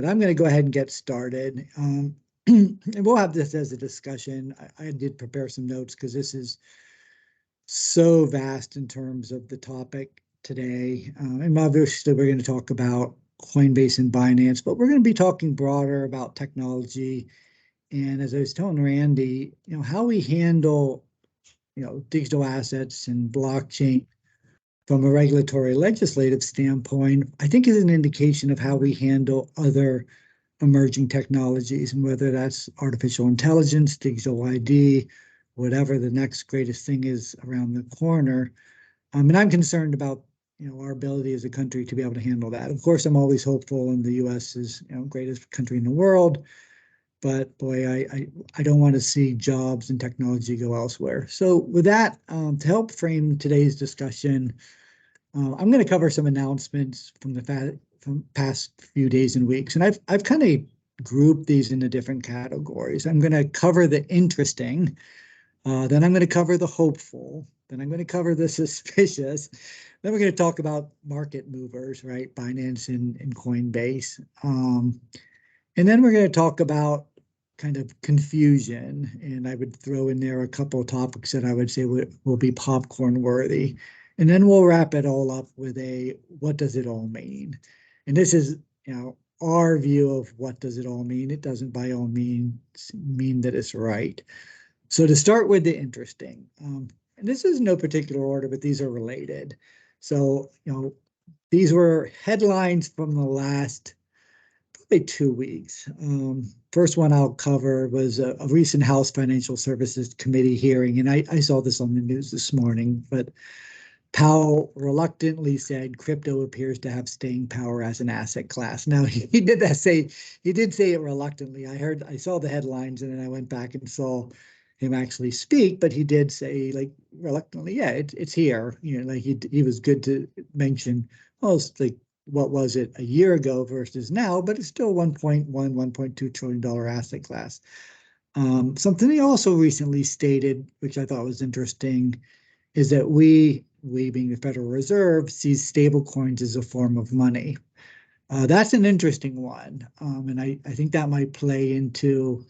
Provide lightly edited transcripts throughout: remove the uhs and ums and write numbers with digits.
I'm going to go ahead and get started. And we'll have this as a discussion. I did prepare some notes because this is so vast in terms of the topic today. And obviously, we're going to talk about Coinbase and Binance, but we're going to be talking broader about technology. And as I was telling Randy, how we handle, digital assets and blockchain from a regulatory legislative standpoint, I think is an indication of how we handle other emerging technologies, and whether that's artificial intelligence, digital ID, whatever the next greatest thing is around the corner. And I'm concerned about our ability as a country to be able to handle that. Of course, I'm always hopeful, and the U.S. is greatest country in the world. But boy, I don't want to see jobs and technology go elsewhere. So with that, to help frame today's discussion, I'm going to cover some announcements from the past few days and weeks, and I've kind of grouped these into different categories. I'm going to cover the interesting, then I'm going to cover the hopeful, then I'm going to cover the suspicious, then we're going to talk about market movers, right? Binance and Coinbase. And then we're going to talk about kind of confusion, and I would throw in there a couple of topics that I would say will be popcorn worthy. And then we'll wrap it all up with what does it all mean? And this is, our view of what does it all mean. It doesn't by all means mean that it's right. So to start with the interesting, and this is no particular order, but these are related. So, these were headlines from the last probably 2 weeks. First one I'll cover was a recent House Financial Services Committee hearing, and I saw this on the news this morning, but Powell reluctantly said crypto appears to have staying power as an asset class. Now he did say it reluctantly. I saw the headlines, and then I went back and saw him actually speak, but he did say, like, reluctantly, yeah, it's here. Like he was good to mention, it's like, what was it a year ago versus now, but it's still $1.2 trillion asset class. Something he also recently stated, which I thought was interesting, is that we being the Federal Reserve, sees stablecoins as a form of money. That's an interesting one, and I think that might play into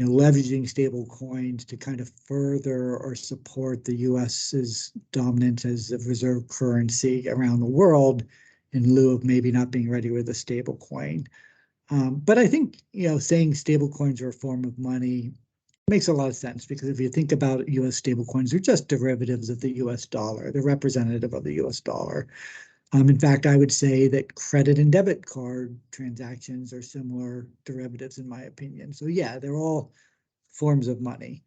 leveraging stablecoins to kind of further or support the U.S.'s dominance as a reserve currency around the world, in lieu of maybe not being ready with a stable coin. But I think, saying stable coins are a form of money makes a lot of sense, because if you think about U.S. stable coins, they're just derivatives of the U.S. dollar. They're representative of the U.S. dollar. In fact, I would say that credit and debit card transactions are similar derivatives, in my opinion. So yeah, they're all forms of money.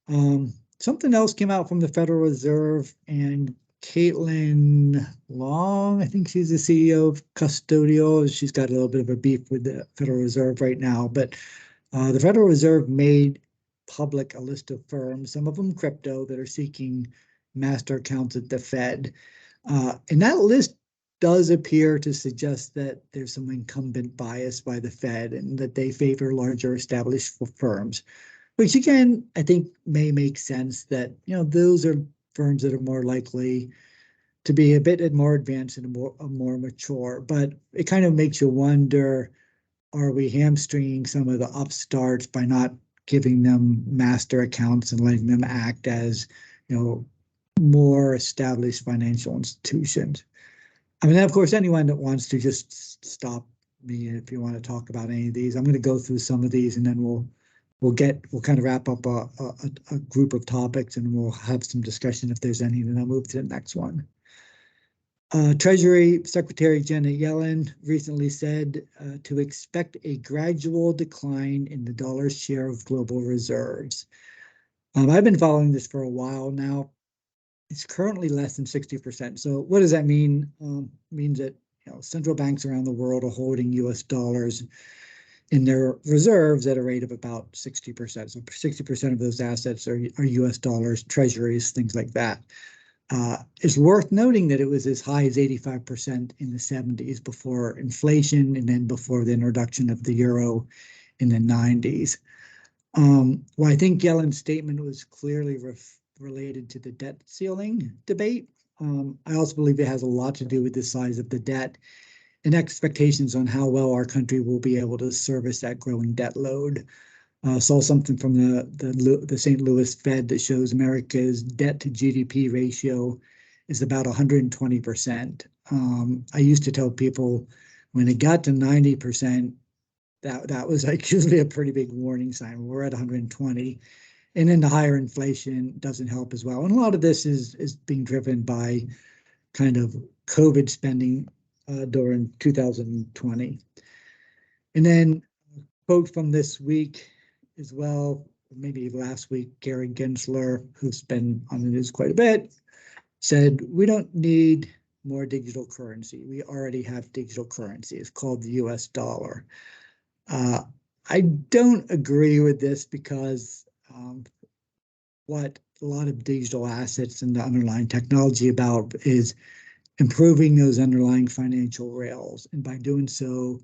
Something else came out from the Federal Reserve, and Caitlin Long, I think she's the CEO of Custodial. She's got a little bit of a beef with the Federal Reserve right now, but the Federal Reserve made public a list of firms, some of them crypto, that are seeking master accounts at the Fed. And that list does appear to suggest that there's some incumbent bias by the Fed, and that they favor larger established firms, which again, I think may make sense that, those are firms that are more likely to be a bit more advanced and more mature. But it kind of makes you wonder, are we hamstringing some of the upstarts by not giving them master accounts and letting them act as, more established financial institutions? I mean, of course, anyone that wants to just stop me if you want to talk about any of these. I'm going to go through some of these, and then we'll kind of wrap up a group of topics, and we'll have some discussion if there's any, and I'll move to the next one. Treasury Secretary Janet Yellen recently said to expect a gradual decline in the dollar's share of global reserves. I've been following this for a while now. It's currently less than 60%. So what does that mean? It means that central banks around the world are holding U.S. dollars in their reserves at a rate of about 60%. So 60% of those assets are U.S. dollars, treasuries, things like that. It's worth noting that it was as high as 85% in the 70s before inflation, and then before the introduction of the euro in the 90s. Well, I think Yellen's statement was clearly related to the debt ceiling debate. I also believe it has a lot to do with the size of the debt and expectations on how well our country will be able to service that growing debt load. Saw something from the St. Louis Fed that shows America's debt to GDP ratio is about 120%. I used to tell people when it got to 90%, that was like usually a pretty big warning sign. We're at 120, and then the higher inflation doesn't help as well. And a lot of this is being driven by kind of COVID spending during 2020. And then quote from this week as well, maybe last week, Gary Gensler, who's been on the news quite a bit, said, we don't need more digital currency. We already have digital currency. It's called the US dollar. I don't agree with this because what a lot of digital assets and the underlying technology about is improving those underlying financial rails. And by doing so,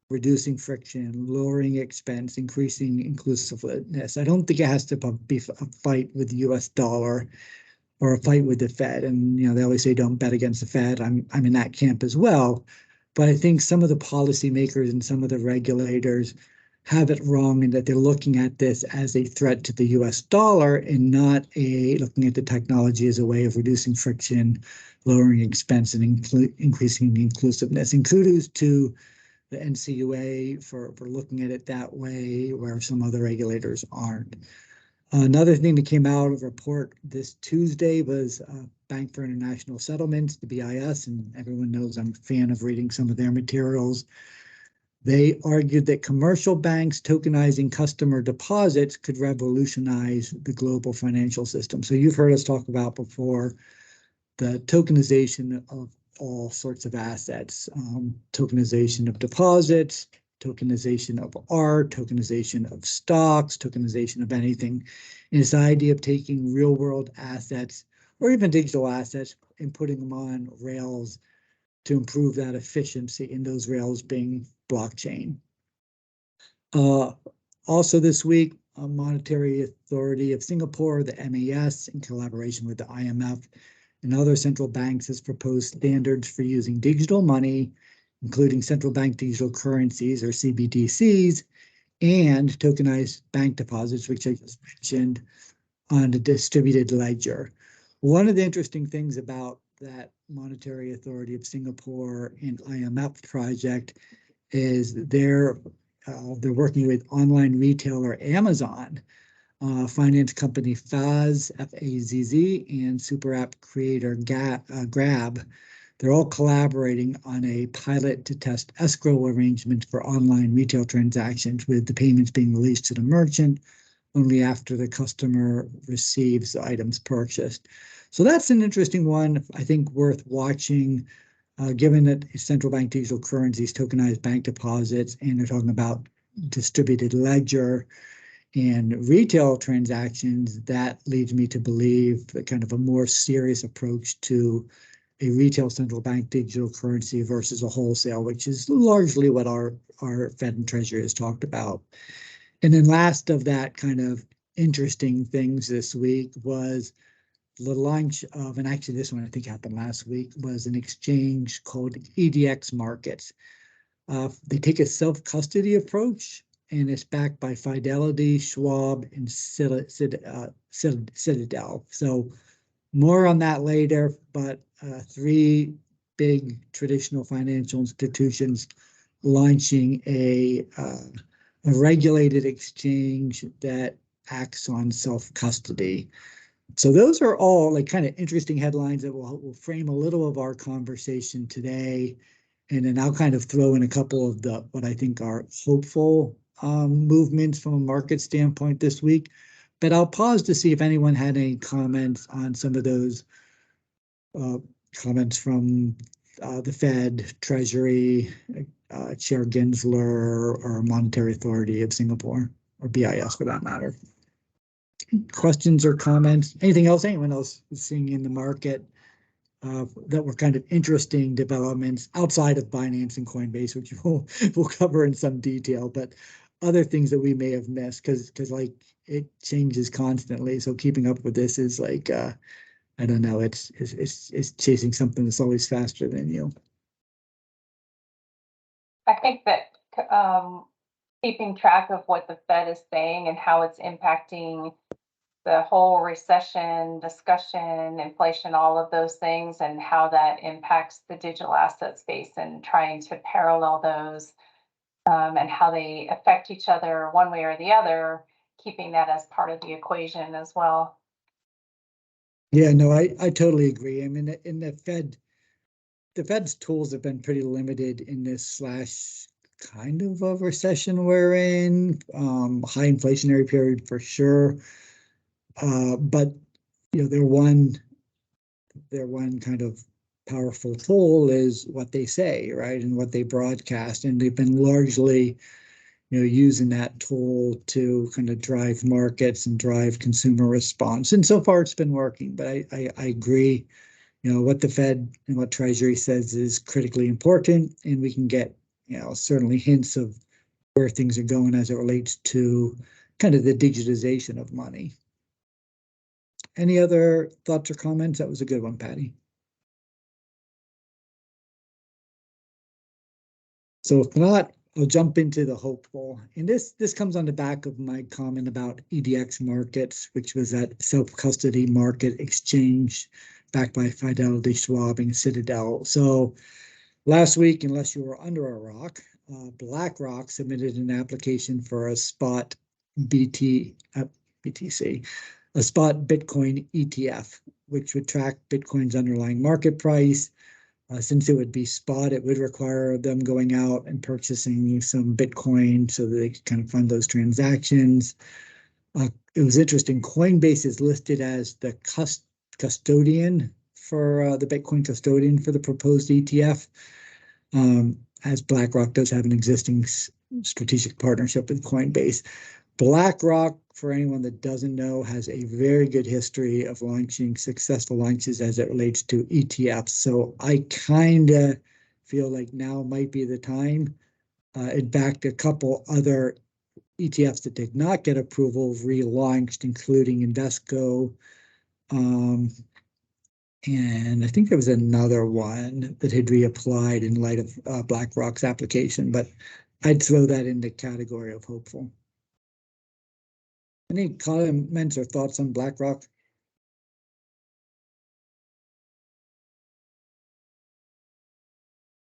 reducing friction, lowering expense, increasing inclusiveness. I don't think it has to be a fight with the US dollar or a fight with the Fed. And they always say don't bet against the Fed. I'm in that camp as well. But I think some of the policymakers and some of the regulators have it wrong in that they're looking at this as a threat to the US dollar and not looking at the technology as a way of reducing friction, lowering expense, and increasing inclusiveness. And kudos to the NCUA for looking at it that way, where some other regulators aren't. Another thing that came out of a report this Tuesday was Bank for International Settlements, the BIS, and everyone knows I'm a fan of reading some of their materials. They argued that commercial banks tokenizing customer deposits could revolutionize the global financial system. So you've heard us talk about before the tokenization of all sorts of assets, tokenization of deposits, tokenization of art, tokenization of stocks, tokenization of anything. And it's the idea of taking real world assets or even digital assets and putting them on rails to improve that efficiency, in those rails being blockchain. Also this week, Monetary Authority of Singapore, the MAS, in collaboration with the IMF and other central banks, has proposed standards for using digital money, including central bank digital currencies or CBDCs, and tokenized bank deposits, which I just mentioned, on a distributed ledger. One of the interesting things about that Monetary Authority of Singapore and IMF project is they're working with online retailer Amazon, finance company Fazz, F-A-Z-Z, and super app creator Grab. They're all collaborating on a pilot to test escrow arrangements for online retail transactions, with the payments being released to the merchant only after the customer receives the items purchased. So that's an interesting one, I think worth watching, given that central bank digital currencies, tokenized bank deposits, and they're talking about distributed ledger and retail transactions. That leads me to believe that kind of a more serious approach to a retail central bank digital currency versus a wholesale, which is largely what our Fed and Treasury has talked about. And then last of that kind of interesting things this week was the launch of, and actually this one I think happened last week, was an exchange called EDX Markets. They take a self-custody approach, and it's backed by Fidelity, Schwab, and Citadel. So more on that later, but three big traditional financial institutions launching a regulated exchange that acts on self-custody. So those are all like kind of interesting headlines that will frame a little of our conversation today. And then I'll kind of throw in a couple of what I think are hopeful movements from a market standpoint this week. But I'll pause to see if anyone had any comments on some of those comments from the Fed, Treasury, Chair Gensler, or Monetary Authority of Singapore, or BIS for that matter. Questions or comments? Anything else anyone else is seeing in the market that were kind of interesting developments outside of Binance and Coinbase, which we'll cover in some detail, but other things that we may have missed because like it changes constantly. So keeping up with this is like I don't know, it's chasing something that's always faster than you. think that keeping track of what the Fed is saying and how it's impacting the whole recession discussion, inflation, all of those things, and how that impacts the digital asset space, and trying to parallel those and how they affect each other one way or the other, keeping that as part of the equation as well. Yeah, no, I totally agree. I mean, in the Fed's tools have been pretty limited in this slash kind of a recession we're in, high inflationary period for sure. But you know, their one kind of powerful tool is what they say, right, and what they broadcast, and they've been largely, you know, using that tool to kind of drive markets and drive consumer response. And so far, it's been working. But I agree. You know, what the Fed and what Treasury says is critically important, and we can get, you know, certainly hints of where things are going as it relates to kind of the digitization of money. Any other thoughts or comments? That was a good one, Patty. So if not, I'll jump into the hopeful. And this comes on the back of my comment about EDX markets, which was that self-custody market exchange backed by Fidelity, Schwab, and Citadel. So last week, unless you were under a rock, BlackRock submitted an application for a spot BTC, a spot Bitcoin ETF, which would track Bitcoin's underlying market price. Since it would be spot, it would require them going out and purchasing some Bitcoin so that they could kind of fund those transactions. It was interesting. Coinbase is listed as the custodian for the Bitcoin custodian for the proposed ETF, as BlackRock does have an existing strategic partnership with Coinbase. BlackRock, for anyone that doesn't know, has a very good history of launching successful launches as it relates to ETFs. So I kind of feel like now might be the time. In fact, a couple other ETFs that did not get approval relaunched, including Invesco. And I think there was another one that had reapplied in light of BlackRock's application, but I'd throw that in the category of hopeful. Any comments or thoughts on BlackRock?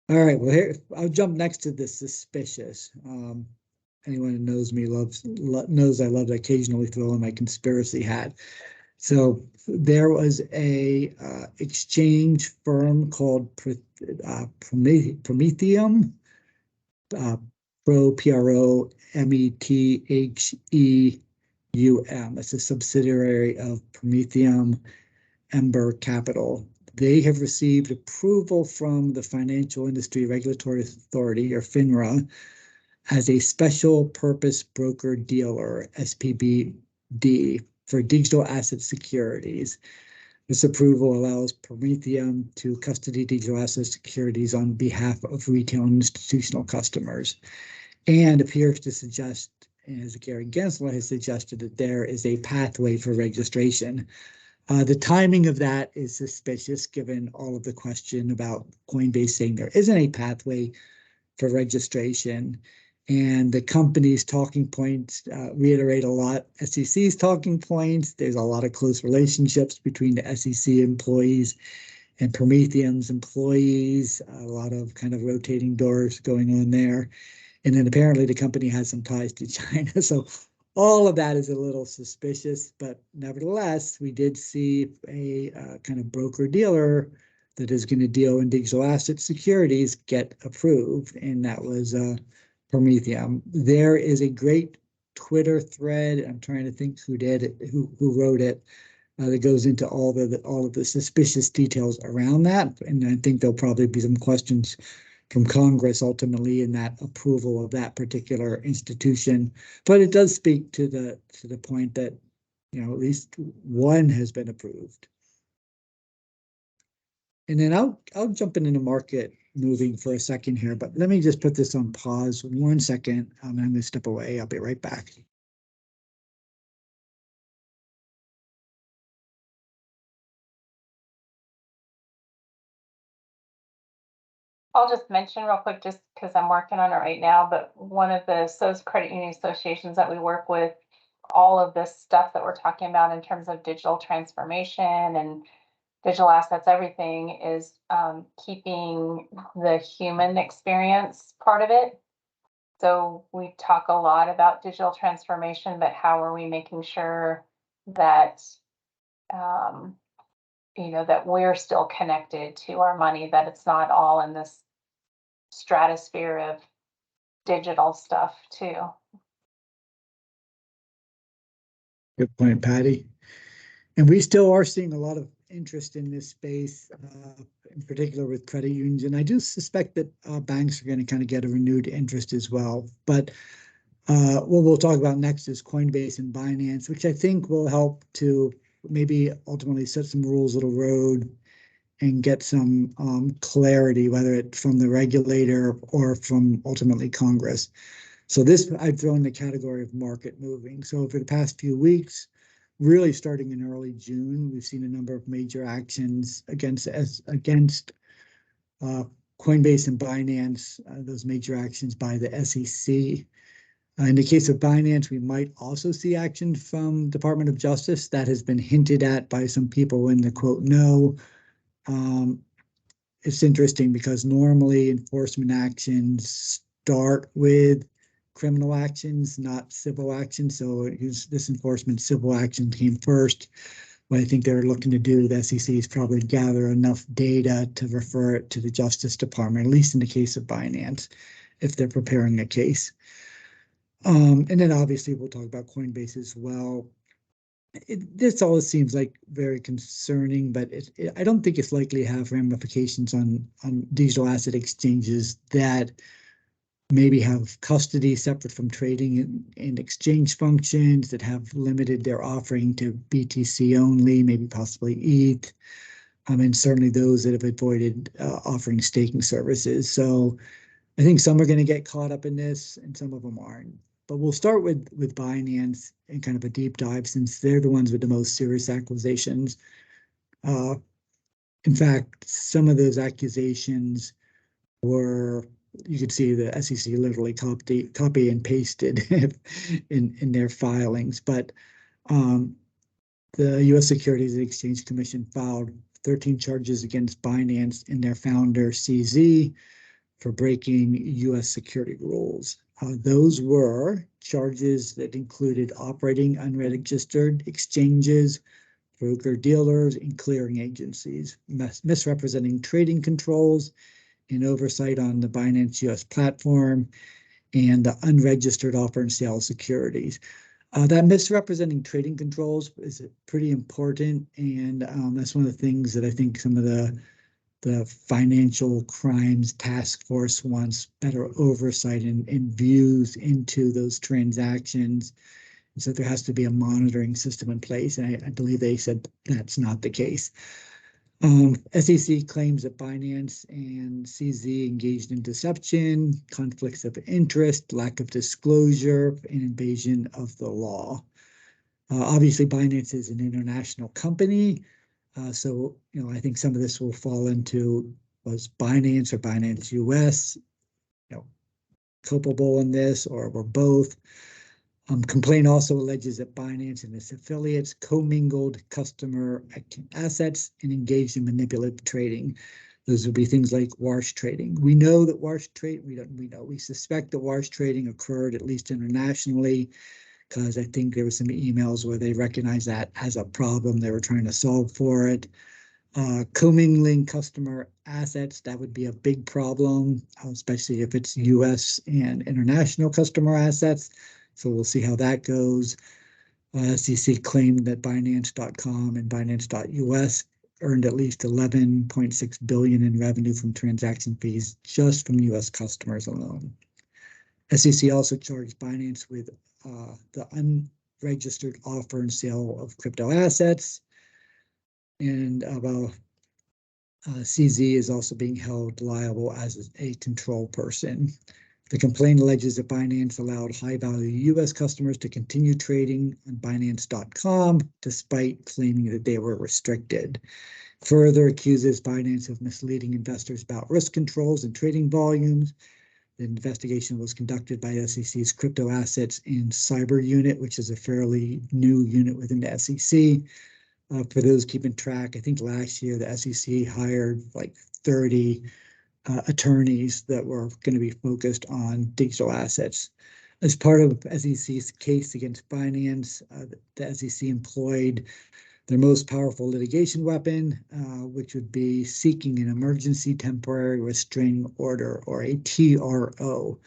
All right, well, here I'll jump next to the suspicious. Anyone who knows me knows I love to occasionally throw in my conspiracy hat. So there was a exchange firm called Prometheum, Prometheum. It's a subsidiary of Prometheum Ember Capital. They have received approval from the Financial Industry Regulatory Authority, or FINRA, as a special purpose broker dealer, SPBD, for digital asset securities. This approval allows Prometheum to custody digital asset securities on behalf of retail and institutional customers, and appears to suggest, as Gary Gensler has suggested, that there is a pathway for registration. The timing of that is suspicious, given all of the question about Coinbase saying there isn't a pathway for registration. And the company's talking points reiterate a lot SEC's talking points. There's a lot of close relationships between the SEC employees and Prometheum's employees, a lot of kind of rotating doors going on there. And then apparently the company has some ties to China. So all of that is a little suspicious, but nevertheless, we did see a kind of broker-dealer that is going to deal in digital asset securities get approved, and that was Prometheum. There is a great Twitter thread. I'm trying to think who did it, who wrote it, that goes into all of the suspicious details around that, and I think there'll probably be some questions from Congress ultimately in that approval of that particular institution. But it does speak to the point that, you know, at least one has been approved. And then I'll jump into the market moving for a second here, but let me just put this on pause 1 second. I'm going to step away. I'll be right back. I'll just mention real quick, just because I'm working on it right now, but one of the credit union associations that we work with, all of this stuff that we're talking about in terms of digital transformation and digital assets, everything is keeping the human experience part of it. So we talk a lot about digital transformation, but how are we making sure that that we're still connected to our money, that it's not all in this stratosphere of digital stuff too. Good point, Patty. And we still are seeing a lot of interest in this space, in particular with credit unions. And I do suspect that banks are going to kind of get a renewed interest as well. But what we'll talk about next is Coinbase and Binance, which I think will help to maybe ultimately set some rules of the road and get some clarity, whether it's from the regulator or from ultimately Congress. So this I'd throw in the category of market moving. So for the past few weeks, really starting in early June, we've seen a number of major actions against Coinbase and Binance, those major actions by the SEC. In the case of Binance, we might also see action from Department of Justice. That has been hinted at by some people in the quote no. It's interesting because normally enforcement actions start with criminal actions, not civil actions. So this enforcement civil action came first. What I think they're looking to do, the SEC, is probably gather enough data to refer it to the Justice Department, at least in the case of Binance, if they're preparing a case. And then obviously we'll talk about Coinbase as well. This all seems like very concerning, but I don't think it's likely to have ramifications on digital asset exchanges that maybe have custody separate from trading and exchange functions, that have limited their offering to BTC only, maybe possibly ETH, and certainly those that have avoided offering staking services. So I think some are going to get caught up in this and some of them aren't. But we'll start with Binance and kind of a deep dive, since they're the ones with the most serious accusations. In fact, some of those accusations were, you could see the SEC literally copy and pasted in their filings. But the U.S. Securities and Exchange Commission filed 13 charges against Binance and their founder, CZ, for breaking U.S. security rules. Those were charges that included operating unregistered exchanges, broker-dealers, and clearing agencies, misrepresenting trading controls and oversight on the Binance US platform, and the unregistered offer and sale of securities. That misrepresenting trading controls is pretty important, and that's one of the things that I think some of the Financial Crimes Task Force wants better oversight and views into those transactions. And so there has to be a monitoring system in place. And I believe they said that's not the case. SEC claims that Binance and CZ engaged in deception, conflicts of interest, lack of disclosure, and invasion of the law. Obviously, Binance is an international company. So, I think some of this will fall into, was Binance or Binance US, culpable in this, or were both. Complaint also alleges that Binance and its affiliates commingled customer assets and engaged in manipulative trading. Those would be things like wash trading. We know that we suspect that wash trading occurred, at least internationally, because I think there were some emails where they recognized that as a problem. They were trying to solve for it. Commingling customer assets, that would be a big problem, especially if it's US and international customer assets. So we'll see how that goes. SEC claimed that Binance.com and Binance.us earned at least $11.6 billion in revenue from transaction fees just from US customers alone. SEC also charged Binance with the unregistered offer and sale of crypto assets. And CZ is also being held liable as a control person. The complaint alleges that Binance allowed high-value U.S. customers to continue trading on Binance.com despite claiming that they were restricted. Further accuses Binance of misleading investors about risk controls and trading volumes. The investigation was conducted by SEC's Crypto Assets and Cyber Unit, which is a fairly new unit within the SEC. For those keeping track, I think last year the SEC hired like 30 attorneys that were going to be focused on digital assets. As part of SEC's case against Binance, the SEC employed their most powerful litigation weapon, which would be seeking an emergency temporary restraining order, or a TRO,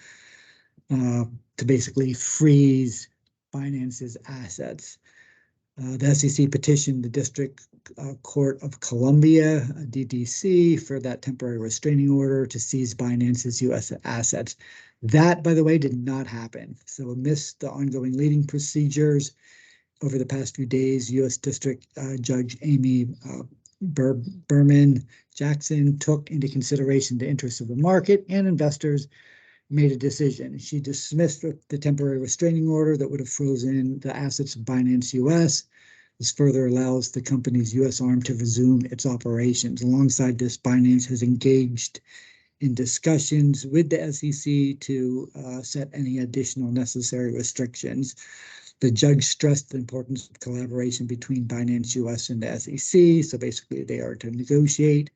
to basically freeze Binance's assets. The SEC petitioned the District Court of Columbia, DDC, for that temporary restraining order to seize Binance's U.S. assets. That, by the way, did not happen. So amidst the ongoing leading procedures over the past few days, U.S. District Judge Amy Berman Jackson took into consideration the interests of the market and investors, made a decision. She dismissed the temporary restraining order that would have frozen the assets of Binance US. This further allows the company's US arm to resume its operations. Alongside this, Binance has engaged in discussions with the SEC to set any additional necessary restrictions. The judge stressed the importance of collaboration between Binance US and the SEC. So basically, they are to negotiate.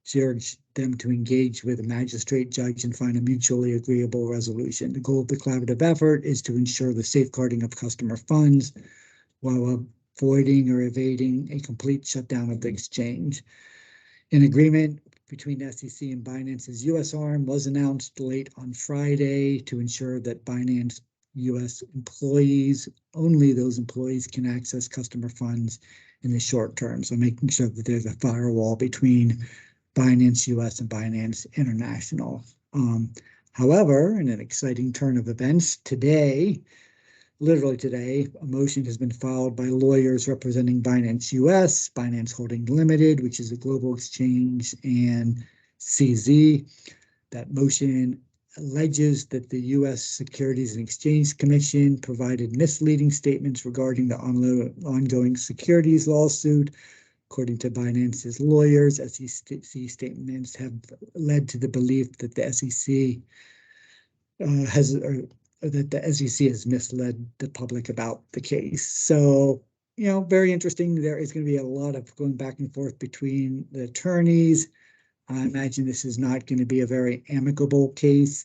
She urged them to engage with a magistrate judge and find a mutually agreeable resolution. The goal of the collaborative effort is to ensure the safeguarding of customer funds while avoiding or evading a complete shutdown of the exchange. An agreement between the SEC and Binance's U.S. arm was announced late on Friday to ensure that Binance U.S. employees, only those employees, can access customer funds in the short term. So making sure that there's a firewall between Binance US and Binance International. However, in an exciting turn of events today, literally today, a motion has been filed by lawyers representing Binance US, Binance Holding Limited, which is a global exchange, and CZ. That motion alleges that the U.S. Securities and Exchange Commission provided misleading statements regarding the ongoing securities lawsuit. According to Binance's lawyers, SEC statements have led to the belief that the SEC has misled the public about the case. So, very interesting. There is going to be a lot of going back and forth between the attorneys. I imagine this is not going to be a very amicable case,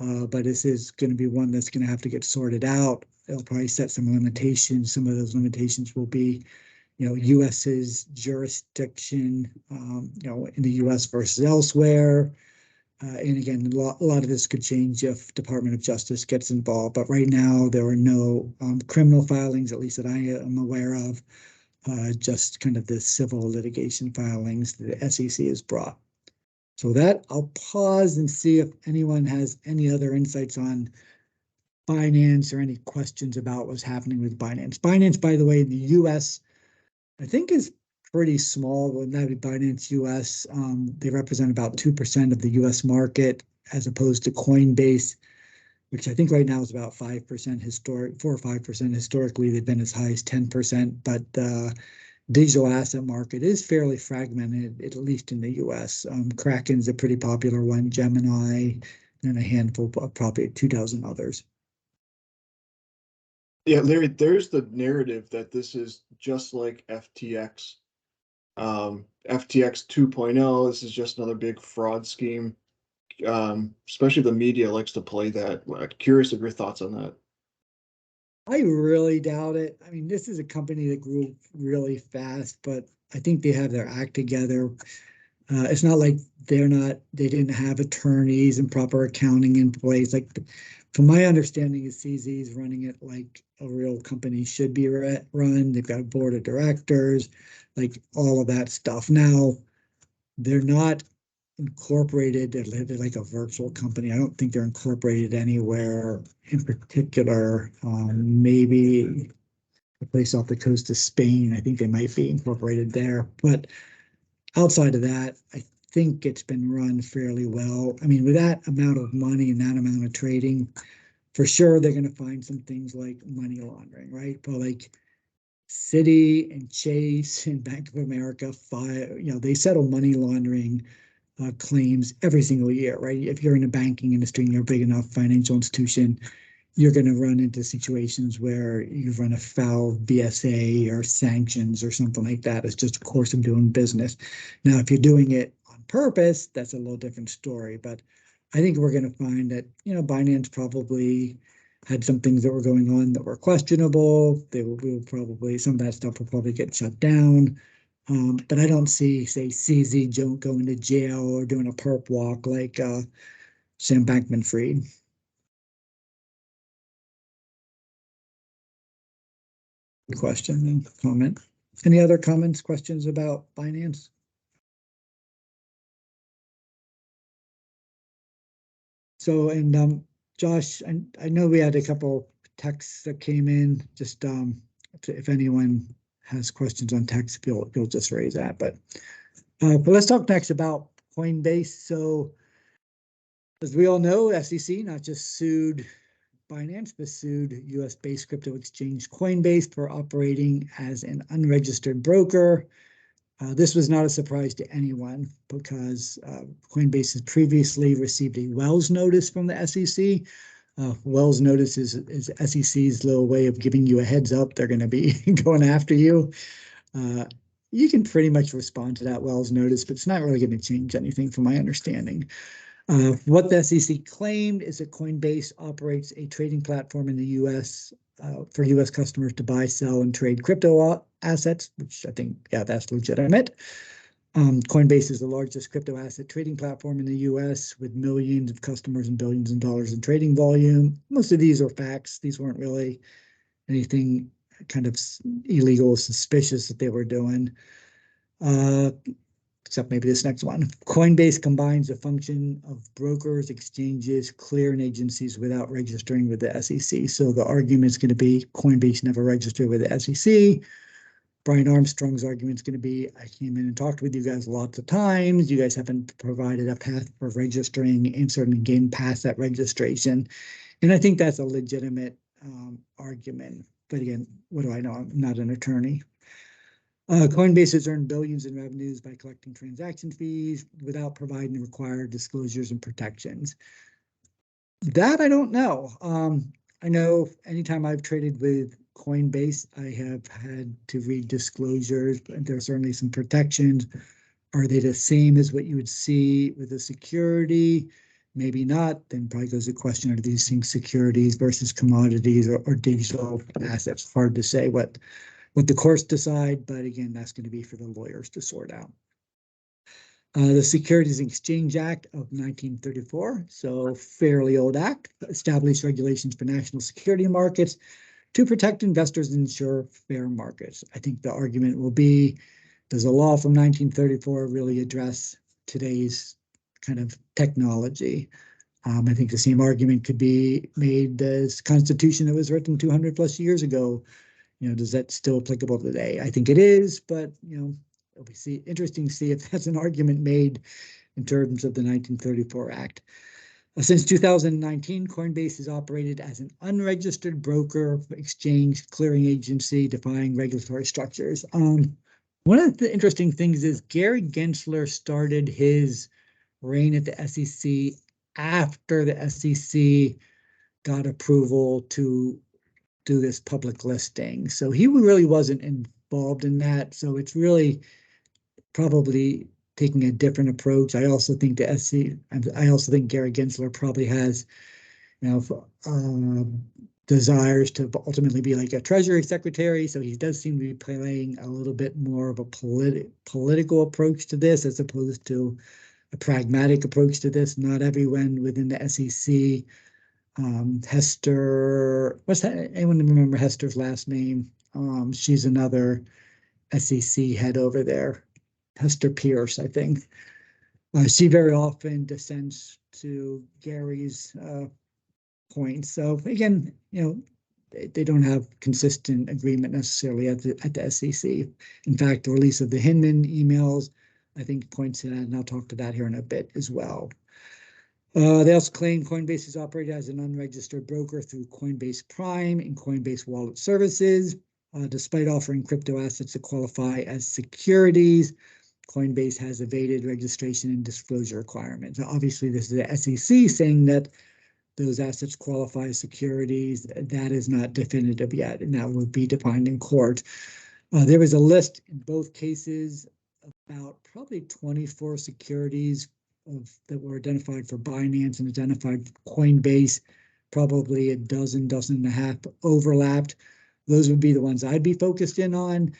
but this is going to be one that's going to have to get sorted out. They'll probably set some limitations. Some of those limitations will be U.S.'s jurisdiction, in the U.S. versus elsewhere. And again, a lot of this could change if Department of Justice gets involved. But right now, there are no criminal filings, at least that I am aware of, just kind of the civil litigation filings that the SEC has brought. So that, I'll pause and see if anyone has any other insights on Binance or any questions about what's happening with Binance. Binance, by the way, in the U.S., I think is pretty small. Well, that would be Binance US. They represent about 2% of the US market, as opposed to Coinbase, which I think right now is about 5% 4 or 5% historically. They've been as high as 10%, but the digital asset market is fairly fragmented, at least in the US. Kraken's a pretty popular one, Gemini, and a handful of probably 24 others. Yeah, Larry, there's the narrative that this is just like FTX. FTX 2.0, this is just another big fraud scheme. Especially the media likes to play that. Curious of your thoughts on that. I really doubt it. I mean, this is a company that grew really fast, but I think they have their act together. It's not like they didn't have attorneys and proper accounting in place. Like, from my understanding, CZ is running it like a real company should be run. They've got a board of directors, like all of that stuff. Now, they're not incorporated. They're like a virtual company. I don't think they're incorporated anywhere in particular. Maybe a place off the coast of Spain. I think they might be incorporated there. But outside of that, think it's been run fairly well. I mean, with that amount of money and that amount of trading, for sure they're going to find some things like money laundering, right? But like Citi and Chase and Bank of America, they settle money laundering claims every single year, right? If you're in the banking industry and you're a big enough financial institution, you're going to run into situations where you run afoul of BSA or sanctions or something like that. It's just a course of doing business. Now, if you're doing it on purpose, that's a little different story. But I think we're going to find that, Binance probably had some things that were going on that were questionable. They will probably, some of that stuff will probably get shut down. But I don't see, say, CZ going to jail or doing a perp walk like Sam Bankman-Fried. Question and comment. Any other comments, questions about Binance? So, and Josh, I know we had a couple texts that came in. Just if anyone has questions on text, you'll just raise that. But let's talk next about Coinbase. So, as we all know, SEC not just sued Binance, but sued US-based crypto exchange Coinbase for operating as an unregistered broker. This was not a surprise to anyone because Coinbase has previously received a Wells notice from the SEC. Wells notice is SEC's little way of giving you a heads up they're going to be going after you. You can pretty much respond to that Wells notice, but it's not really going to change anything from my understanding. What the SEC claimed is that Coinbase operates a trading platform in the U.S. For U.S. customers to buy, sell, and trade crypto assets, which I think, yeah, that's legitimate. Coinbase is the largest crypto asset trading platform in the U.S. with millions of customers and billions of dollars in trading volume. Most of these are facts. These weren't really anything kind of illegal, suspicious that they were doing. Except maybe this next one. Coinbase combines the function of brokers, exchanges, clearing agencies without registering with the SEC. So the argument is going to be Coinbase never registered with the SEC. Brian Armstrong's argument is going to be, I came in and talked with you guys lots of times. You guys haven't provided a path for registering and certainly getting past that registration. And I think that's a legitimate argument. But again, what do I know? I'm not an attorney. Coinbase has earned billions in revenues by collecting transaction fees without providing the required disclosures and protections. That I don't know. I know anytime I've traded with Coinbase, I have had to read disclosures, but there's certainly some protections. Are they the same as what you would see with a security? Maybe not. Then probably goes the question, are these things securities versus commodities or digital assets? Hard to say what the courts decide, but again, that's going to be for the lawyers to sort out. The Securities and Exchange Act of 1934, so fairly old act, established regulations for national security markets to protect investors and ensure fair markets. I think the argument will be, does a law from 1934 really address today's kind of technology? I think the same argument could be made as Constitution that was written 200 plus years ago. Does that still applicable today? I think it is, but, it'll be interesting to see if that's an argument made in terms of the 1934 Act. Since 2019, Coinbase has operated as an unregistered broker, exchange, clearing agency, defying regulatory structures. One of the interesting things is Gary Gensler started his reign at the SEC after the SEC got approval to do this public listing. So he really wasn't involved in that. So it's really probably taking a different approach. I also think I also think Gary Gensler probably has, desires to ultimately be like a Treasury Secretary. So he does seem to be playing a little bit more of a political approach to this as opposed to a pragmatic approach to this. Not everyone within the SEC. Hester, what's that? Anyone remember Hester's last name? She's another SEC head over there. Hester Pierce, I think. She very often dissents to Gary's points. So again, they don't have consistent agreement necessarily at the SEC. In fact, the release of the Hinman emails, I think, points to that, and I'll talk to that here in a bit as well. They also claim Coinbase is operated as an unregistered broker through Coinbase Prime and Coinbase Wallet Services. Despite offering crypto assets that qualify as securities, Coinbase has evaded registration and disclosure requirements. Now, obviously, this is the SEC saying that those assets qualify as securities. That is not definitive yet, and that will be defined in court. There was a list in both cases about probably 24 securities that were identified for Binance and identified for Coinbase. Probably a dozen and a half overlapped. Those would be the ones I'd be focused in on.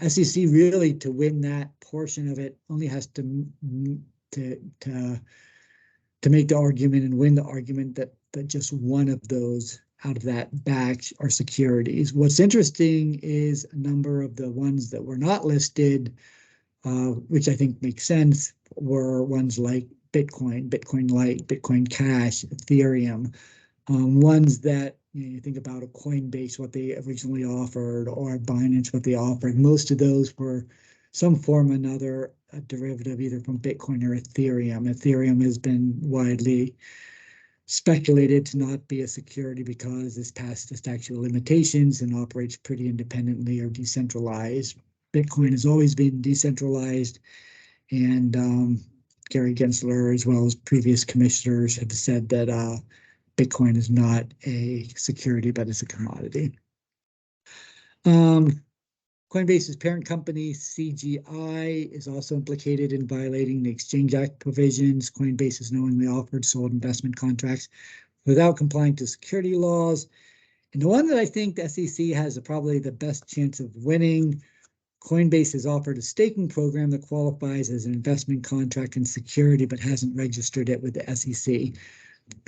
SEC really, to win that portion of it, only has to make the argument and win the argument that just one of those out of that batch are securities. What's interesting is a number of the ones that were not listed, which I think makes sense, were ones like Bitcoin, Bitcoin Lite, Bitcoin Cash, Ethereum, ones that you think about a Coinbase, what they originally offered, or Binance, what they offered. Most of those were some form or another a derivative either from Bitcoin or Ethereum. Ethereum has been widely speculated to not be a security because it's past the statute of limitations and operates pretty independently or decentralized. Bitcoin has always been decentralized, and Gary Gensler, as well as previous commissioners, have said that Bitcoin is not a security, but it's a commodity. Coinbase's parent company, CGI, is also implicated in violating the Exchange Act provisions. Coinbase has knowingly offered, sold investment contracts without complying to security laws. And the one that I think the SEC has probably the best chance of winning, Coinbase has offered a staking program that qualifies as an investment contract and security, but hasn't registered it with the SEC.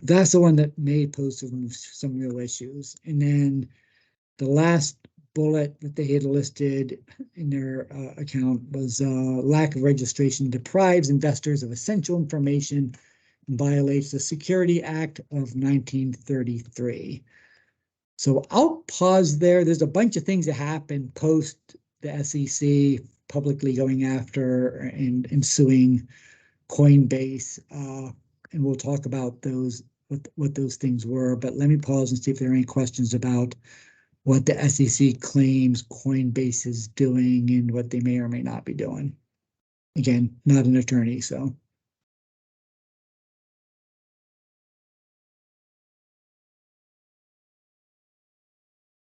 That's the one that may pose some real issues. And then the last bullet that they had listed in their account was lack of registration deprives investors of essential information and violates the Security Act of 1933. So I'll pause there. There's a bunch of things that happened post the SEC publicly going after and suing Coinbase. And we'll talk about those, what those things were. But let me pause and see if there are any questions about what the SEC claims Coinbase is doing and what they may or may not be doing. Again, not an attorney, so.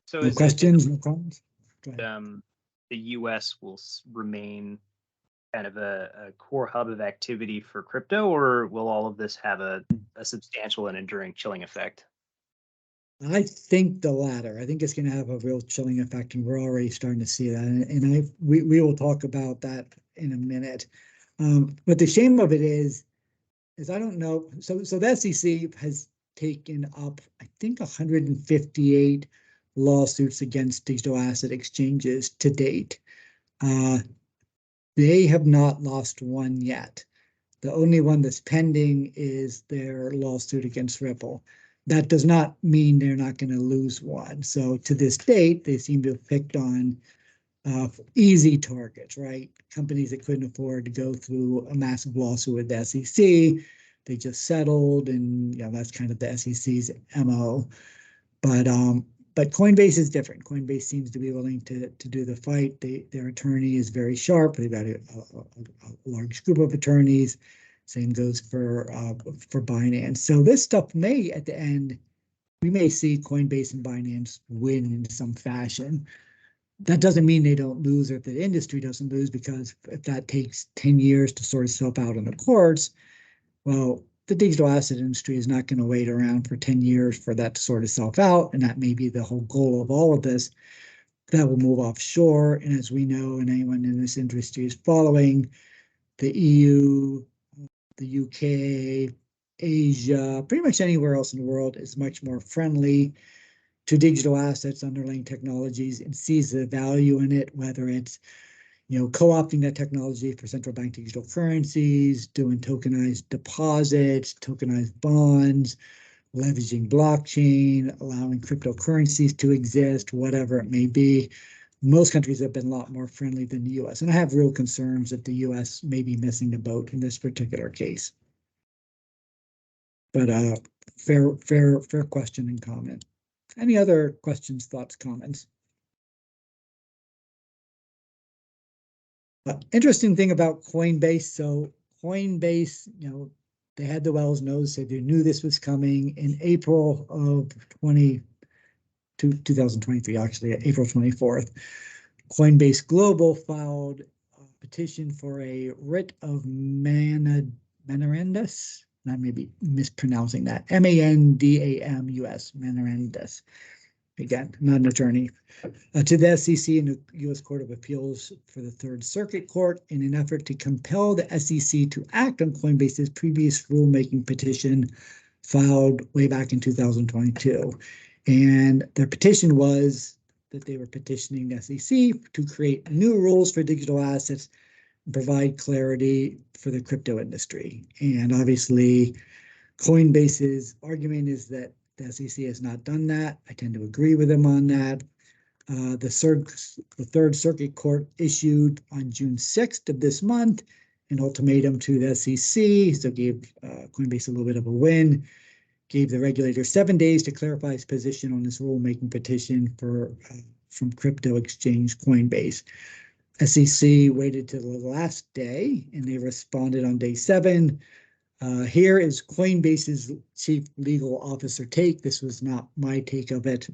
So No is questions, it no comments? Go ahead. the U.S. will remain kind of a core hub of activity for crypto, or will all of this have a substantial and enduring chilling effect? I think the latter. I think it's going to have a real chilling effect, and we're already starting to see that. And we will talk about that in a minute. But the shame of it is I don't know. So the SEC has taken up, I think, 158 lawsuits against digital asset exchanges to date. They have not lost one yet. The only one that's pending is their lawsuit against Ripple. That does not mean they're not going to lose one. So to this date, they seem to have picked on easy targets, right? Companies that couldn't afford to go through a massive lawsuit with the SEC. They just settled, and that's kind of the SEC's MO. But Coinbase is different. Coinbase seems to be willing to do the fight. Their attorney is very sharp. They've got a large group of attorneys. Same goes for Binance. So this stuff may, at the end, we may see Coinbase and Binance win in some fashion. That doesn't mean they don't lose, or if the industry doesn't lose, because if that takes 10 years to sort itself out in the courts, well, the digital asset industry is not going to wait around for 10 years for that to sort itself out. And that may be the whole goal of all of this. That will move offshore. And as we know, and anyone in this industry is following, the EU, the UK, Asia, pretty much anywhere else in the world is much more friendly to digital assets, underlying technologies, and sees the value in it, whether it's co-opting that technology for central bank digital currencies, doing tokenized deposits, tokenized bonds, leveraging blockchain, allowing cryptocurrencies to exist, whatever it may be. most countries have been a lot more friendly than the US. And I have real concerns that the US may be missing the boat in this particular case. But fair question and comment. Any other questions, thoughts, comments? Interesting thing about Coinbase. So Coinbase, they had the Wells nose, so they knew this was coming in April of 2023, actually, April 24th. Coinbase Global filed a petition for a writ of mandamus. I may be mispronouncing that. mandamus, mandamus. Again, not an attorney. To the SEC and the U.S. Court of Appeals for the Third Circuit Court in an effort to compel the SEC to act on Coinbase's previous rulemaking petition filed way back in 2022. And their petition was that they were petitioning the SEC to create new rules for digital assets and provide clarity for the crypto industry. And obviously, Coinbase's argument is that the SEC has not done that. I tend to agree with them on that. The Third Circuit Court issued on June 6th of this month an ultimatum to the SEC, so gave Coinbase a little bit of a win, gave the regulator 7 days to clarify his position on this rulemaking petition from crypto exchange Coinbase. SEC waited till the last day, and they responded on day 7. Here is Coinbase's chief legal officer take. This was not my take of it,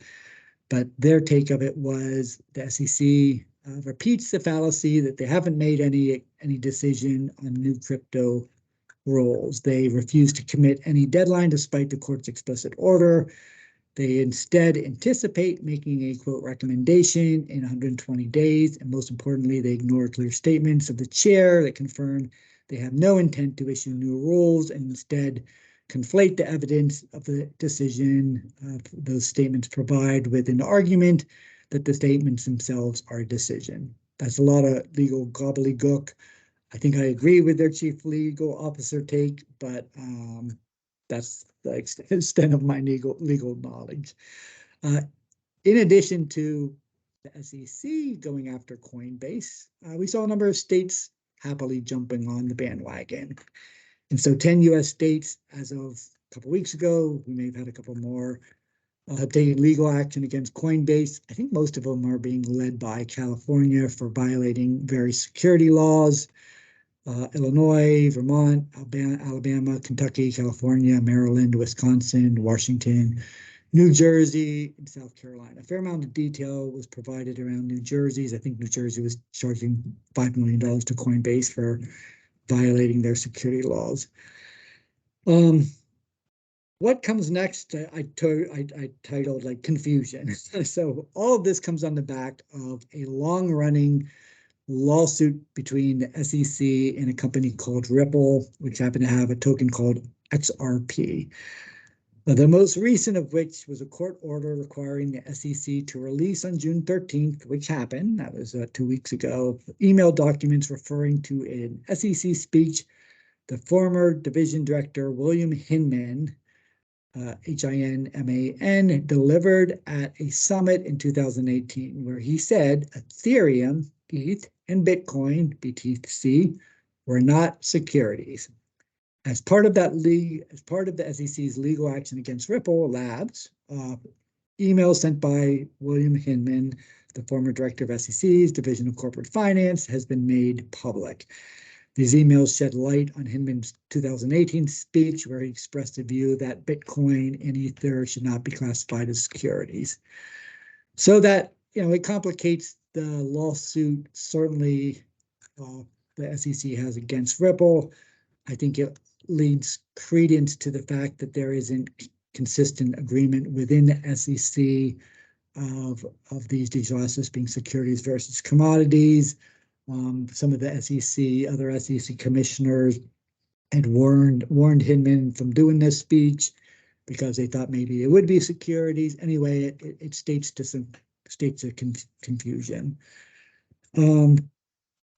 but their take of it was the SEC repeats the fallacy that they haven't made any decision on new crypto rules. They refuse to commit any deadline despite the court's explicit order. They instead anticipate making a, quote, recommendation in 120 days. And most importantly, they ignore clear statements of the chair that confirm they have no intent to issue new rules and instead conflate the evidence of the decision those statements provide with an argument that the statements themselves are a decision. That's a lot of legal gobbledygook. I think I agree with their chief legal officer take, but that's the extent of my legal knowledge. In addition to the SEC going after Coinbase, we saw a number of states happily jumping on the bandwagon. And so 10 US states, as of a couple weeks ago, we may have had a couple more, have taken legal action against Coinbase. I think most of them are being led by California for violating various security laws. Illinois, Vermont, Alabama, Kentucky, California, Maryland, Wisconsin, Washington, New Jersey, and South Carolina. A fair amount of detail was provided around New Jersey's. I think New Jersey was charging $5 million to Coinbase for violating their security laws. What comes next? I titled like confusion. So all of this comes on the back of a long-running lawsuit between the SEC and a company called Ripple, which happened to have a token called XRP. The most recent of which was a court order requiring the SEC to release on June 13th, which happened, that was 2 weeks ago, email documents referring to an SEC speech the former division director William Hinman, Hinman, delivered at a summit in 2018, where he said Ethereum, ETH, and Bitcoin, BTC, were not securities. As part of the SEC's legal action against Ripple Labs, emails sent by William Hinman, the former director of SEC's Division of Corporate Finance, has been made public. These emails shed light on Hinman's 2018 speech, where he expressed a view that Bitcoin and Ether should not be classified as securities. So that, it complicates the lawsuit, certainly the SEC has against Ripple. I think it leads credence to the fact that there isn't consistent agreement within the SEC of these digital assets being securities versus commodities. Some of the other SEC commissioners had warned Hinman from doing this speech because they thought maybe it would be securities. Anyway, it states of confusion.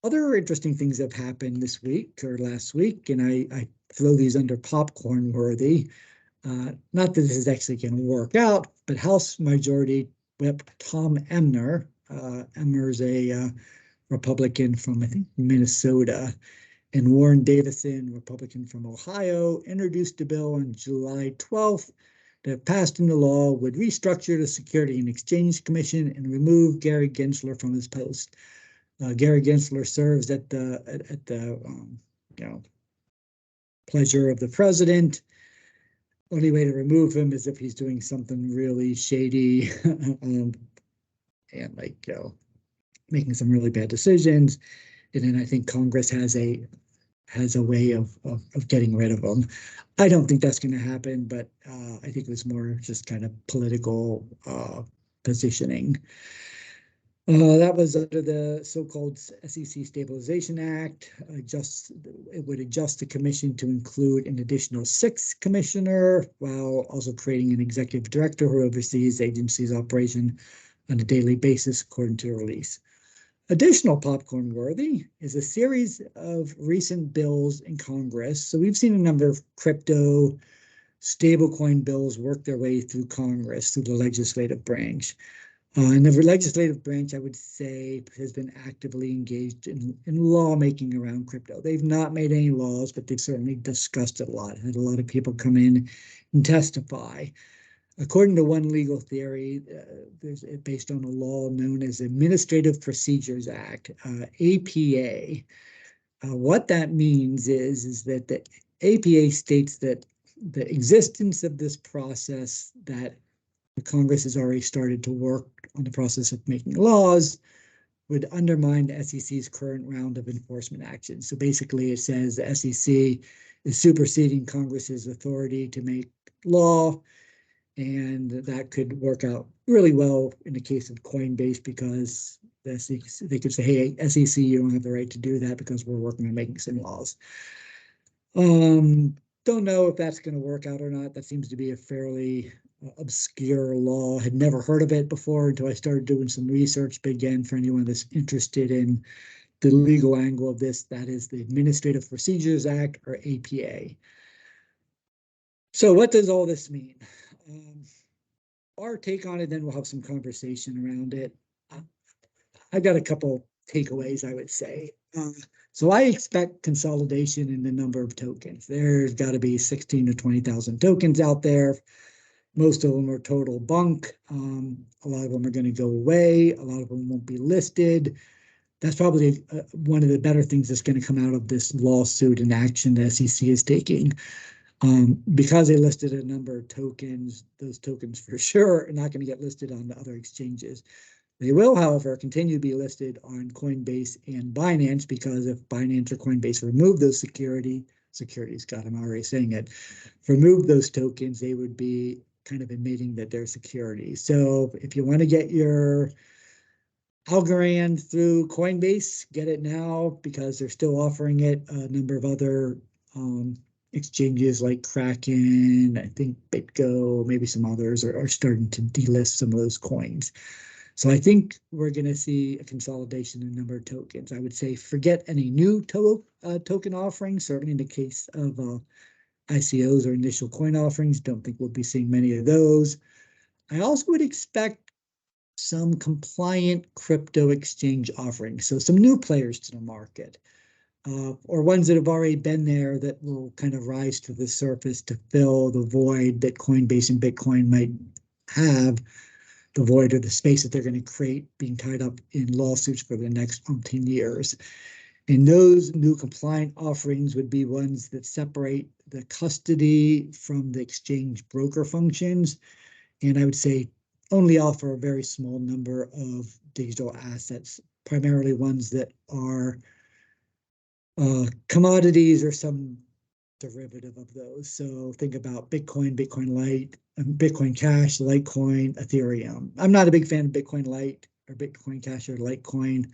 Other interesting things have happened this week or last week, and I throw these under popcorn worthy. Not that this is actually going to work out, but House Majority Whip Tom Emmer Emmer's a Republican from, I think, Minnesota. And Warren Davison, Republican from Ohio, introduced a bill on July 12th that passed into law would restructure the Security and Exchange Commission and remove Gary Gensler from his post. Gary Gensler serves at the pleasure of the president. Only way to remove him is if he's doing something really shady and like making some really bad decisions. And then I think Congress has a way of getting rid of them. I don't think that's going to happen, but I think it was more just kind of political positioning. That was under the so-called SEC Stabilization Act. It would adjust the commission to include an additional 6th commissioner, while also creating an executive director who oversees the agency's operation on a daily basis, according to a release. Additional popcorn worthy is a series of recent bills in Congress. So we've seen a number of crypto stablecoin bills work their way through Congress, through the legislative branch. And the legislative branch, I would say, has been actively engaged in lawmaking around crypto. They've not made any laws, but they've certainly discussed it a lot. Had a lot of people come in and testify. According to one legal theory, based on a law known as Administrative Procedures Act, APA. What that means is that the APA states that the existence of this process that the Congress has already started to work on the process of making laws would undermine the SEC's current round of enforcement action. So basically it says the SEC is superseding Congress's authority to make law, and that could work out really well in the case of Coinbase, because the SEC, they could say, hey, SEC, you don't have the right to do that because we're working on making some laws. Don't know if that's going to work out or not. That seems to be a fairly obscure law. Had never heard of it before until I started doing some research. But again, for anyone that's interested in the legal angle of this, that is the Administrative Procedures Act, or APA. So what does all this mean? Our take on it, then we'll have some conversation around it. I got a couple takeaways, I would say. So I expect consolidation in the number of tokens. There's got to be 16 to 20,000 tokens out there. Most of them are total bunk. A lot of them are going to go away. A lot of them won't be listed. That's probably one of the better things that's going to come out of this lawsuit and action the SEC is taking. Because they listed a number of tokens, those tokens for sure are not going to get listed on the other exchanges. They will, however, continue to be listed on Coinbase and Binance, because if Binance or Coinbase remove those securities, God, I'm already saying it, remove those tokens, they would be kind of admitting that they're securities. So if you want to get your Algorand through Coinbase, get it now, because they're still offering it. A number of other exchanges like Kraken, I think BitGo, maybe some others are starting to delist some of those coins. So I think we're going to see a consolidation in the number of tokens. I would say forget any new token offerings, certainly in the case of ICOs or initial coin offerings. Don't think we'll be seeing many of those. I also would expect some compliant crypto exchange offerings, so some new players to the market. Or ones that have already been there that will kind of rise to the surface to fill the void that Coinbase and Bitcoin might have, the void or the space that they're going to create being tied up in lawsuits for the next 10 years. And those new compliant offerings would be ones that separate the custody from the exchange broker functions. And I would say only offer a very small number of digital assets, primarily ones that are commodities or some derivative of those. So think about Bitcoin, Bitcoin Lite, Bitcoin Cash, Litecoin, Ethereum. I'm not a big fan of Bitcoin Lite or Bitcoin Cash or Litecoin,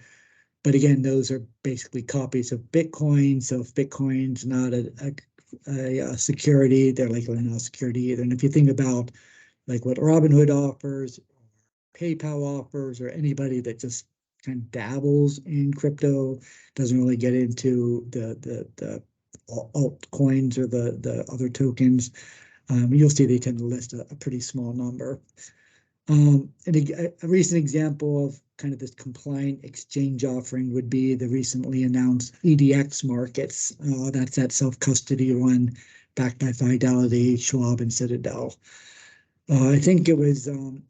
but again, those are basically copies of Bitcoin. So if Bitcoin's not a security, they're likely not a security either. And if you think about like what Robinhood offers, PayPal offers, or anybody that just kind of dabbles in crypto, doesn't really get into the altcoins or the other tokens, you'll see they tend to list a pretty small number. And a recent example of kind of this compliant exchange offering would be the recently announced EDX markets. That's that self-custody one backed by Fidelity, Schwab, and Citadel. I think it was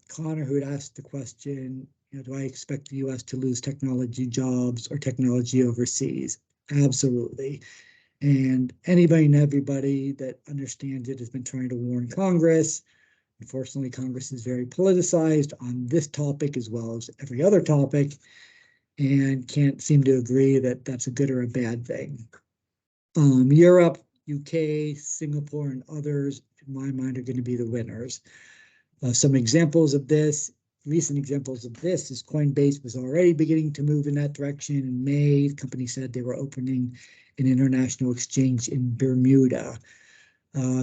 Connor who had asked the question, do I expect the U.S. to lose technology jobs or technology overseas? Absolutely. And anybody and everybody that understands it has been trying to warn Congress. Unfortunately, Congress is very politicized on this topic as well as every other topic, and can't seem to agree that that's a good or a bad thing. Europe, UK, Singapore, and others, in my mind, are going to be the winners. Some examples of this, recent examples of this, is Coinbase was already beginning to move in that direction. In May, the company said they were opening an international exchange in Bermuda.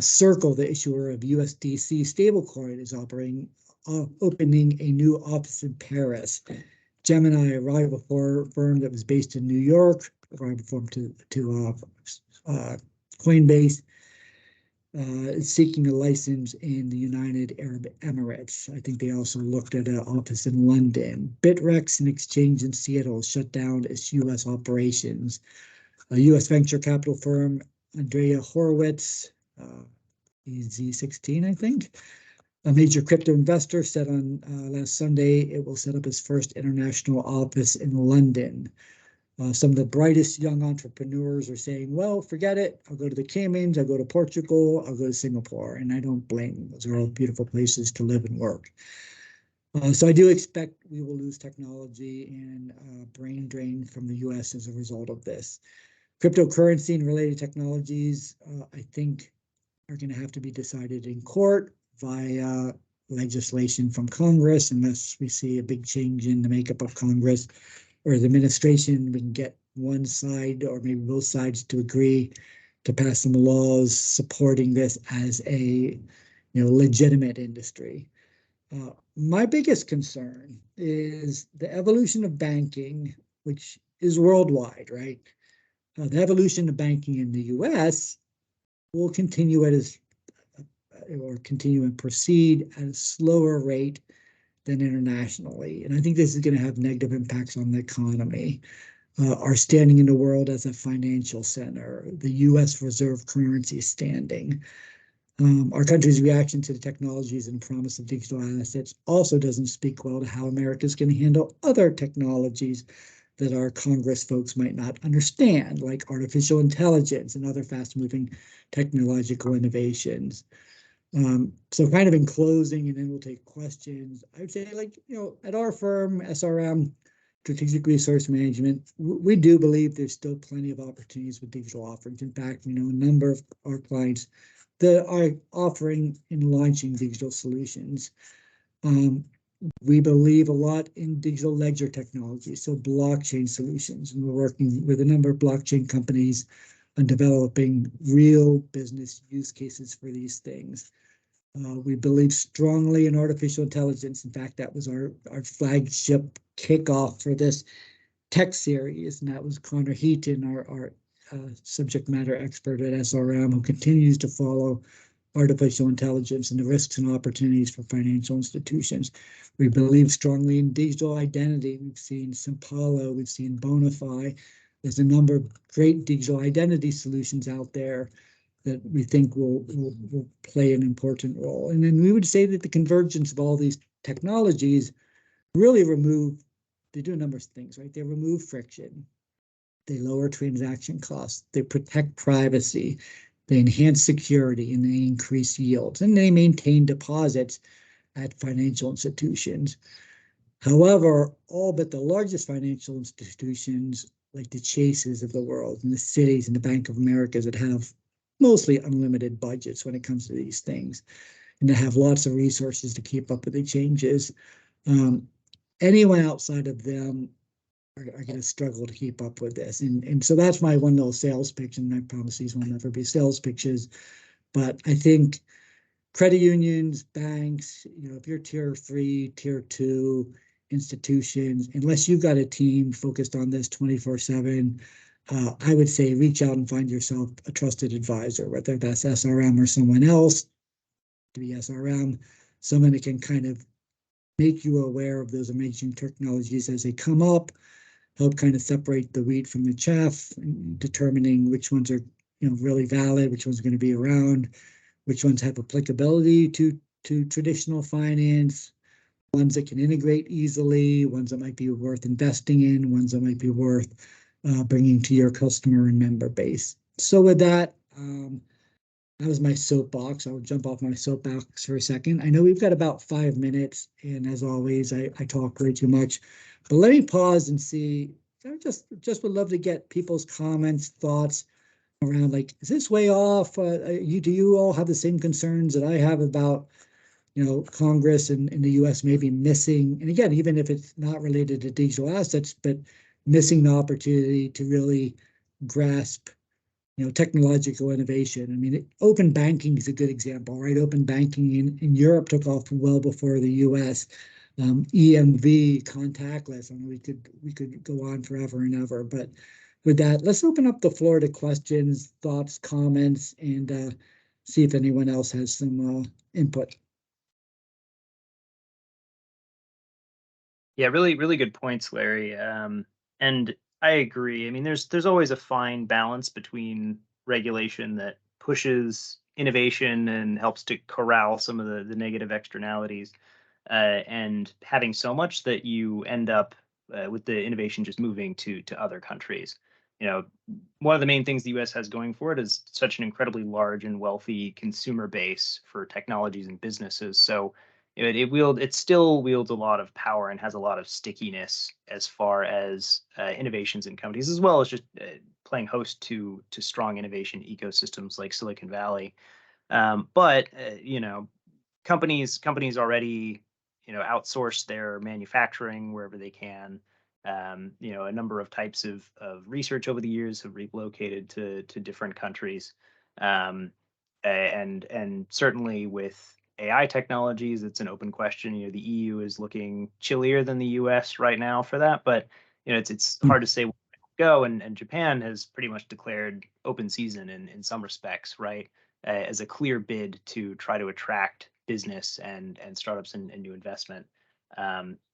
Circle, the issuer of USDC stablecoin, is opening a new office in Paris. Gemini, a rival firm that was based in New York, a rival firm to Coinbase, is seeking a license in the United Arab Emirates. I think they also looked at an office in London. Bitrex, an exchange in Seattle, shut down its U.S. operations. A U.S. venture capital firm, Andrea Horowitz, EZ16, I think, a major crypto investor, said on last Sunday it will set up its first international office in London. Some of the brightest young entrepreneurs are saying, well, forget it. I'll go to the Caymans, I'll go to Portugal, I'll go to Singapore. And I don't blame them. Those are all beautiful places to live and work. So I do expect we will lose technology and brain drain from the US as a result of this. Cryptocurrency and related technologies, I think, are going to have to be decided in court via legislation from Congress, unless we see a big change in the makeup of Congress or the administration. We can get one side or maybe both sides to agree to pass some laws supporting this as a legitimate industry. My biggest concern is the evolution of banking, which is worldwide, right? The evolution of banking in the U.S. will continue continue and proceed at a slower rate than internationally. And I think this is going to have negative impacts on the economy. Our standing in the world as a financial center, the U.S. reserve currency standing, our country's reaction to the technologies and promise of digital assets also doesn't speak well to how America is going to handle other technologies that our Congress folks might not understand, like artificial intelligence and other fast-moving technological innovations. So kind of in closing, and then we'll take questions, I would say, at our firm, SRM, Strategic Resource Management, we do believe there's still plenty of opportunities with digital offerings. In fact, a number of our clients that are offering and launching digital solutions. We believe a lot in digital ledger technology, so blockchain solutions, and we're working with a number of blockchain companies on developing real business use cases for these things. We believe strongly in artificial intelligence. In fact, that was our flagship kickoff for this tech series, and that was Connor Heaton, our subject matter expert at SRM, who continues to follow artificial intelligence and the risks and opportunities for financial institutions. We believe strongly in digital identity. We've seen Simpalo, we've seen Bonafide. There's a number of great digital identity solutions out there that we think will play an important role. And then we would say that the convergence of all these technologies really they do a number of things, right? They remove friction, they lower transaction costs, they protect privacy, they enhance security, and they increase yields, and they maintain deposits at financial institutions. However, all but the largest financial institutions, like the Chases of the world and the Citis and the Bank of America, that have mostly unlimited budgets when it comes to these things, and to have lots of resources to keep up with the changes. Anyone outside of them are going to struggle to keep up with this. And so that's my one little sales pitch, and I promise these will never be sales pitches. But I think credit unions, banks, if you're tier 3, tier 2 institutions, unless you've got a team focused on this 24/7, I would say reach out and find yourself a trusted advisor, whether that's SRM or someone else, to be SRM, someone that can kind of make you aware of those emerging technologies as they come up, help kind of separate the wheat from the chaff, determining which ones are really valid, which ones are going to be around, which ones have applicability to traditional finance, ones that can integrate easily, ones that might be worth investing in, ones that might be worth bringing to your customer and member base. So with that, that was my soapbox. I'll jump off my soapbox for a second. I know we've got about 5 minutes, and as always, I talk way too much. But let me pause and see. I just would love to get people's comments, thoughts around, like, is this way off? Do you all have the same concerns that I have about, Congress and the U.S. maybe missing, and again, even if it's not related to digital assets, but missing the opportunity to really grasp technological innovation. I mean, open banking is a good example, right? Open banking in Europe took off well before the US. EMV, contactless. I mean, we could go on forever and ever. But with that, let's open up the floor to questions, thoughts, comments, and see if anyone else has some input. Yeah, really, really good points, Larry. And I agree. I mean, there's always a fine balance between regulation that pushes innovation and helps to corral some of the negative externalities, and having so much that you end up with the innovation just moving to other countries. One of the main things the U.S. has going for it is such an incredibly large and wealthy consumer base for technologies and businesses. So it still wields a lot of power and has a lot of stickiness as far as innovations in companies, as well as just playing host to strong innovation ecosystems like Silicon Valley. But companies already outsource their manufacturing wherever they can. A number of types of research over the years have relocated to different countries, and certainly with AI technologies, it's an open question. The EU is looking chillier than the US right now for that, but it's hard to say where it'll go. And Japan has pretty much declared open season in some respects, right, as a clear bid to try to attract business and startups and new investment,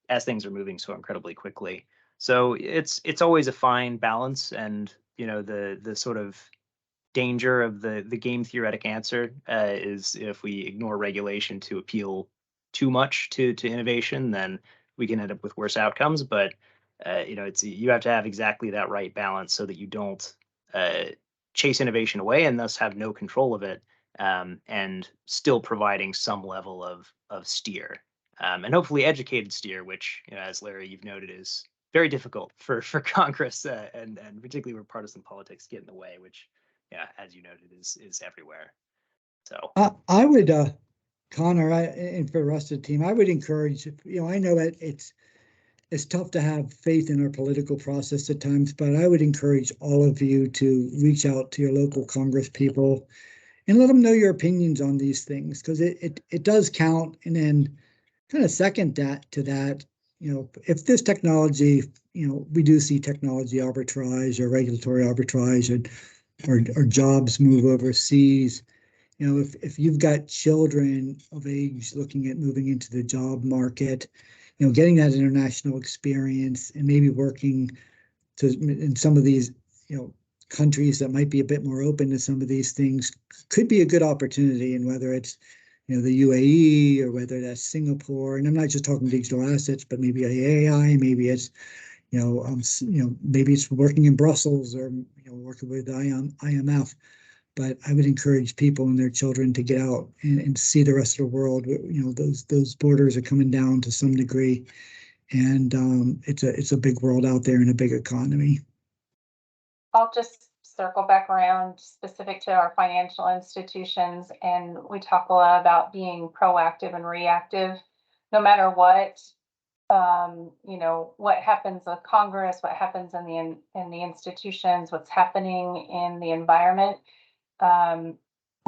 as things are moving so incredibly quickly. So it's always a fine balance, and the sort of danger of the game theoretic answer is if we ignore regulation to appeal too much to innovation, then we can end up with worse outcomes. But you have to have exactly that right balance so that you don't chase innovation away and thus have no control of it, and still providing some level of steer, and hopefully educated steer, which as Larry, you've noted, is very difficult for Congress, and particularly where partisan politics get in the way, which, yeah, as you noted, is everywhere. So I would, Connor, and for the rest of the team, I would encourage, I know that it's tough to have faith in our political process at times, but I would encourage all of you to reach out to your local Congress people and let them know your opinions on these things, because it does count. And then kind of second that to that, if this technology, we do see technology arbitrage or regulatory arbitrage, and or jobs move overseas. If you've got children of age looking at moving into the job market, getting that international experience and maybe working in some of these, countries that might be a bit more open to some of these things could be a good opportunity. And whether it's, the UAE, or whether that's Singapore, and I'm not just talking digital assets, but maybe AI, maybe it's, maybe it's working in Brussels, or, working with IMF. But I would encourage people and their children to get out and see the rest of the world. Those borders are coming down to some degree, and it's a big world out there and a big economy. I'll just circle back around specific to our financial institutions, and we talk a lot about being proactive and reactive. No matter what, what happens with Congress, what happens in the institutions, what's happening in the environment,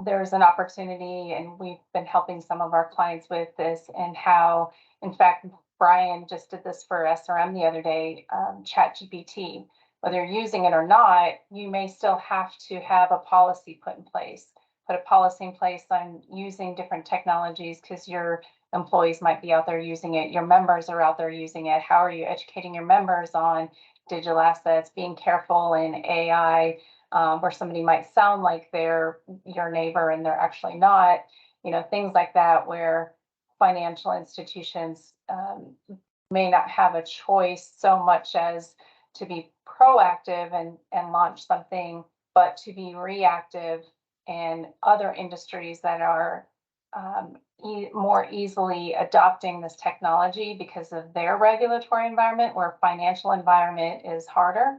there's an opportunity, and we've been helping some of our clients with this, and how, in fact, Brian just did this for SRM the other day, ChatGPT. Whether you're using it or not, you may still have to have a policy put a policy in place on using different technologies, because you're employees might be out there using it. Your members are out there using it. How are you educating your members on digital assets, being careful in AI, where somebody might sound like they're your neighbor and they're actually not, things like that, where financial institutions may not have a choice so much as to be proactive and launch something, but to be reactive in other industries that are more easily adopting this technology because of their regulatory environment, where financial environment is harder.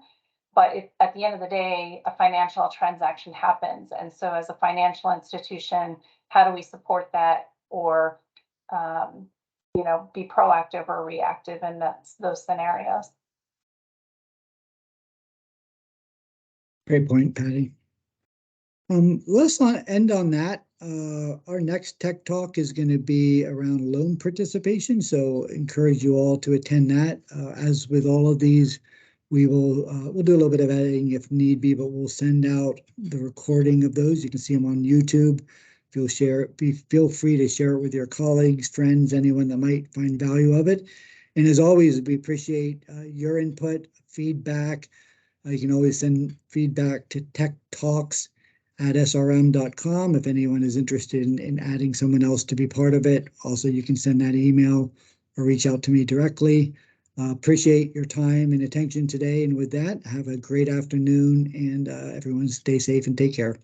But at the end of the day, a financial transaction happens. And so as a financial institution, how do we support that, or be proactive or reactive in those scenarios? Great point, Patty. Let's not end on that. Our next tech talk is going to be around loan participation, so encourage you all to attend that. As with all of these, we'll do a little bit of editing if need be, but we'll send out the recording of those. You can see them on YouTube. If you'll share it, feel free to share it with your colleagues, friends, anyone that might find value of it. And as always, we appreciate your input, feedback. You can always send feedback to techtalks@srm.com if anyone is interested in adding someone else to be part of it. Also, you can send that email or reach out to me directly. Appreciate your time and attention today. And with that, have a great afternoon, and everyone stay safe and take care.